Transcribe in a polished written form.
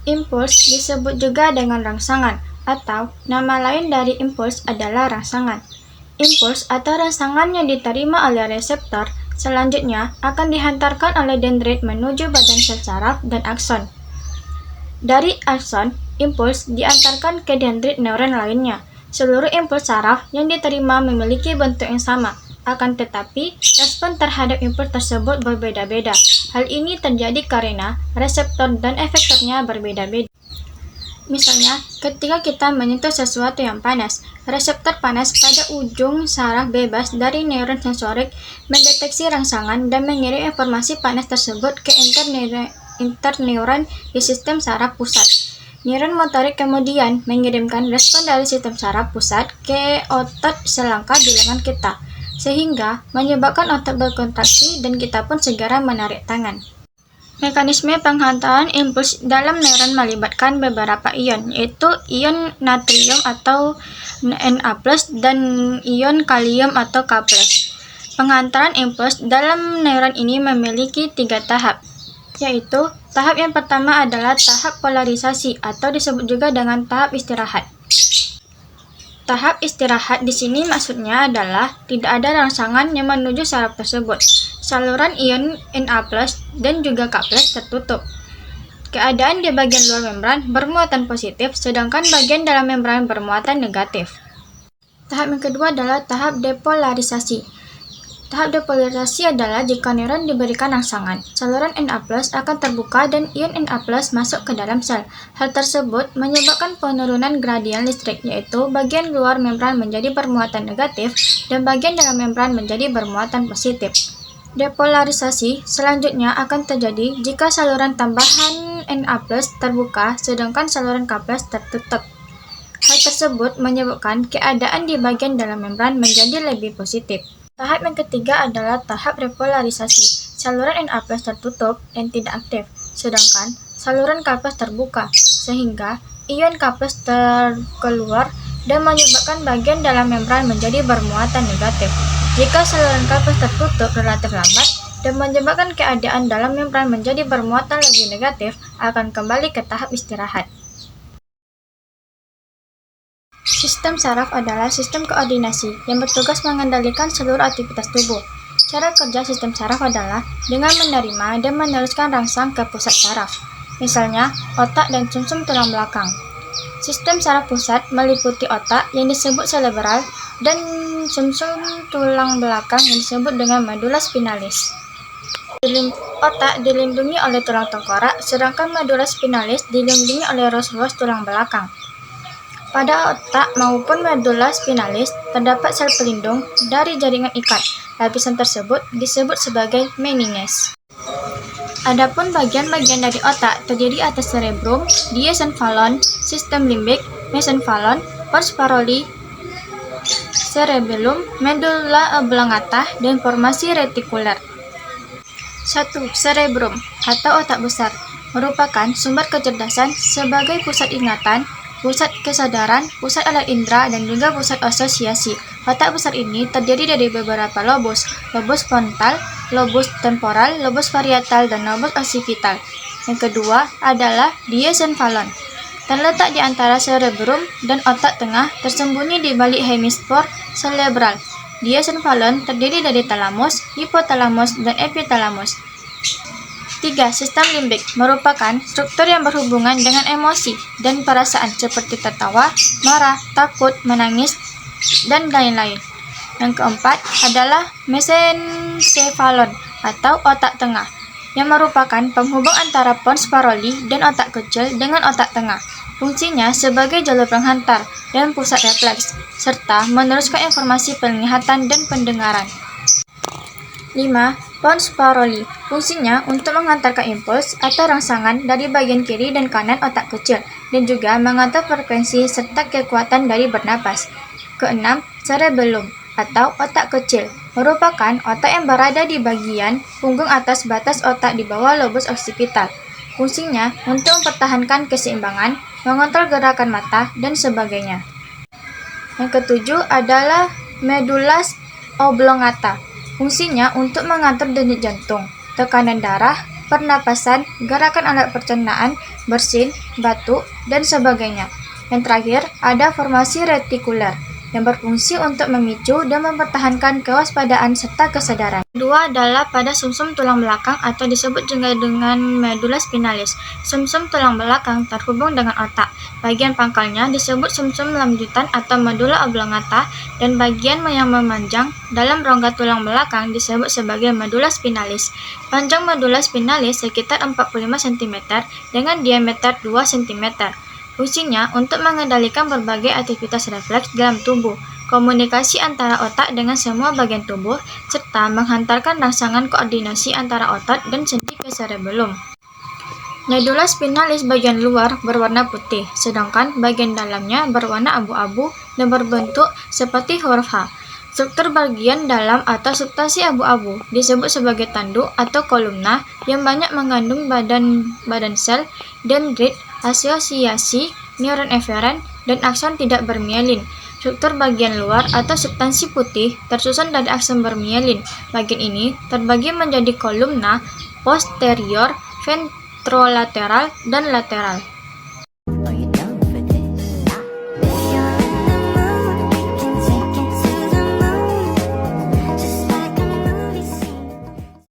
Impuls disebut juga dengan rangsangan, atau nama lain dari impuls adalah rangsangan. Impuls atau rangsangan yang diterima oleh reseptor selanjutnya akan dihantarkan oleh dendrit menuju badan sel saraf dan akson. Dari akson, impuls diantarkan ke dendrit neuron lainnya. Seluruh impuls saraf yang diterima memiliki bentuk yang sama, akan tetapi respon terhadap impuls tersebut berbeda-beda. Hal ini terjadi karena reseptor dan efektornya berbeda-beda. Misalnya, ketika kita menyentuh sesuatu yang panas, reseptor panas pada ujung saraf bebas dari neuron sensorik mendeteksi rangsangan dan mengirim informasi panas tersebut ke interneuron di sistem saraf pusat. Neuron motorik kemudian mengirimkan respon dari sistem saraf pusat ke otot selangkah di lengan kita, sehingga menyebabkan otot berkontraksi dan kita pun segera menarik tangan. Mekanisme penghantaran impuls dalam neuron melibatkan beberapa ion, yaitu ion natrium atau Na+, dan ion kalium atau K+. Penghantaran impuls dalam neuron ini memiliki 3 tahap, yaitu tahap yang pertama adalah tahap polarisasi atau disebut juga dengan tahap istirahat. Tahap istirahat di sini maksudnya adalah tidak ada rangsangan yang menuju saraf tersebut. Saluran ion Na+ dan juga K+ tertutup. Keadaan di bagian luar membran bermuatan positif, sedangkan bagian dalam membran bermuatan negatif. Tahap yang kedua adalah tahap depolarisasi. Tahap depolarisasi adalah jika neuron diberikan rangsangan, saluran Na+ akan terbuka dan ion Na+ masuk ke dalam sel. Hal tersebut menyebabkan penurunan gradien listrik, yaitu bagian luar membran menjadi bermuatan negatif dan bagian dalam membran menjadi bermuatan positif. Depolarisasi selanjutnya akan terjadi jika saluran tambahan Na+ terbuka sedangkan saluran K+ tertutup. Hal tersebut menyebabkan keadaan di bagian dalam membran menjadi lebih positif. Tahap yang ketiga adalah tahap repolarisasi. Saluran Na+ tertutup dan tidak aktif, sedangkan saluran K+ terbuka, sehingga ion K+ terkeluar dan menyebabkan bagian dalam membran menjadi bermuatan negatif. Jika saluran K+ tertutup relatif lambat dan menyebabkan keadaan dalam membran menjadi bermuatan lebih negatif, akan kembali ke tahap istirahat. Sistem saraf adalah sistem koordinasi yang bertugas mengendalikan seluruh aktivitas tubuh. Cara kerja sistem saraf adalah dengan menerima dan meneruskan rangsang ke pusat saraf, misalnya otak dan sumsum tulang belakang. Sistem saraf pusat meliputi otak yang disebut cerebral dan sumsum tulang belakang yang disebut dengan medula spinalis. Otak dilindungi oleh tulang tengkorak, sedangkan medula spinalis dilindungi oleh ruas-ruas tulang belakang. Pada otak maupun medula spinalis terdapat sel pelindung dari jaringan ikat. Lapisan tersebut disebut sebagai meninges. Adapun bagian-bagian dari otak terdiri atas cerebrum, diencephalon, sistem limbik, mesencephalon, pons paroli, cerebellum, medulla oblongata, dan formasi retikuler. 1. Cerebrum atau otak besar merupakan sumber kecerdasan sebagai pusat ingatan, pusat kesadaran, pusat alat indera, dan juga pusat asosiasi. Otak besar ini terdiri dari beberapa lobus, lobus frontal, lobus temporal, lobus parietal, dan lobus occipital. Yang kedua adalah diencephalon. Terletak di antara cerebrum dan otak tengah, tersembunyi di balik hemisfer cerebral. Diencephalon terdiri dari talamus, hipotalamus, dan epitalamus. 3. Sistem limbik merupakan struktur yang berhubungan dengan emosi dan perasaan seperti tertawa, marah, takut, menangis, dan lain-lain. Yang keempat adalah mesencephalon atau otak tengah, yang merupakan penghubung antara pons paroli dan otak kecil dengan otak tengah. Fungsinya sebagai jalur penghantar dan pusat refleks, serta meneruskan informasi penglihatan dan pendengaran. 5. Pons paroli. Fungsinya untuk mengantarkan impuls atau rangsangan dari bagian kiri dan kanan otak kecil, dan juga mengatur frekuensi serta kekuatan dari bernapas. Keenam, cerebellum atau otak kecil merupakan otak yang berada di bagian punggung atas batas otak di bawah lobus occipital. Fungsinya untuk mempertahankan keseimbangan, mengontrol gerakan mata, dan sebagainya. Yang ketujuh adalah medulla oblongata. Fungsinya untuk mengatur denyut jantung, tekanan darah, pernapasan, gerakan alat pencernaan, bersin, batuk, dan sebagainya. Yang terakhir, ada formasi retikuler yang berfungsi untuk memicu dan mempertahankan kewaspadaan serta kesadaran. Kedua adalah pada sumsum tulang belakang atau disebut juga dengan medula spinalis. Sumsum tulang belakang terhubung dengan otak. Bagian pangkalnya disebut sumsum lanjutan atau medula oblongata, dan bagian yang memanjang dalam rongga tulang belakang disebut sebagai medula spinalis. Panjang medula spinalis sekitar 45 cm dengan diameter 2 cm. Fungsinya untuk mengendalikan berbagai aktivitas refleks dalam tubuh, komunikasi antara otak dengan semua bagian tubuh, serta menghantarkan rangsangan koordinasi antara otot dan sendi ke cerebellum. Medula spinalis bagian luar berwarna putih, sedangkan bagian dalamnya berwarna abu-abu dan berbentuk seperti huruf H. Struktur bagian dalam atau substansi abu-abu disebut sebagai tanduk atau kolumna yang banyak mengandung badan sel, dendrit, asosiasi, neuron eferen, dan akson tidak bermielin. Struktur bagian luar atau substansi putih tersusun dari akson bermielin. Bagian ini terbagi menjadi kolumna, posterior, ventrolateral, dan lateral.